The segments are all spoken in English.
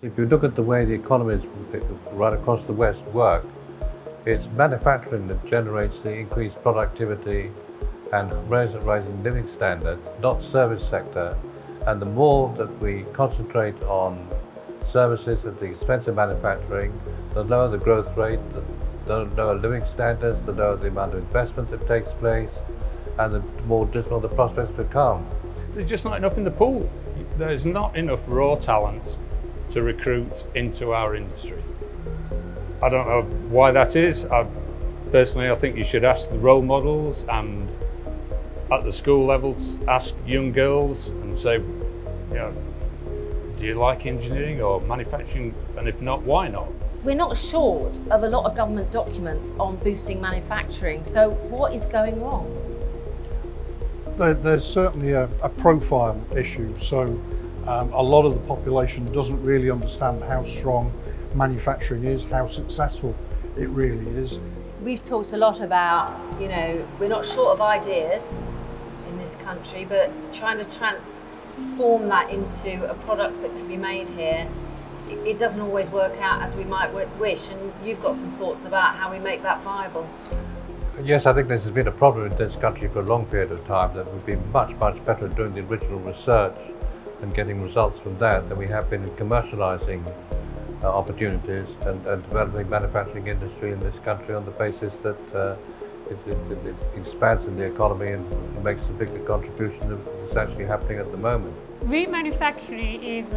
If you look at the way the economies right across the West work, it's manufacturing that generates the increased productivity and rising living standards, not service sector. And the more that we concentrate on services at the expense of manufacturing, the lower the growth rate, the lower living standards, the lower the amount of investment that takes place, and the more dismal the prospects become. There's just not enough in the pool. There's not enough raw talent to recruit into our industry. I don't know why that is. Personally, I think you should ask the role models, and at the school levels, ask young girls and say, do you like engineering or manufacturing? And if not, why not? We're not short of a lot of government documents on boosting manufacturing, so what is going wrong? There's certainly a profile issue, so a lot of the population doesn't really understand how strong manufacturing is, how successful it really is. We've talked a lot about, we're not short of ideas in this country, but trying to transform that into a product that can be made here, it doesn't always work out as we might wish, and you've got some thoughts about how we make that viable. Yes, I think this has been a problem in this country for a long period of time, that we've been much better at doing the original research and getting results from that than we have been in commercializing opportunities and developing manufacturing industry in this country on the basis that it expands in the economy and makes a bigger contribution than is actually happening at the moment. Remanufacturing is,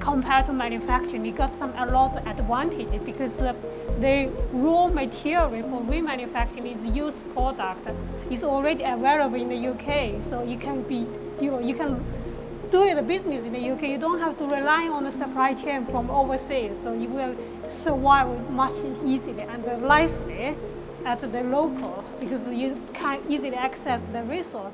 compared to manufacturing, it got a lot of advantage because the raw material for remanufacturing is used product. It's already available in the UK, so you can do the business in the UK. You don't have to rely on the supply chain from overseas, so you will survive much easily and nicely at the local because you can easily access the resource.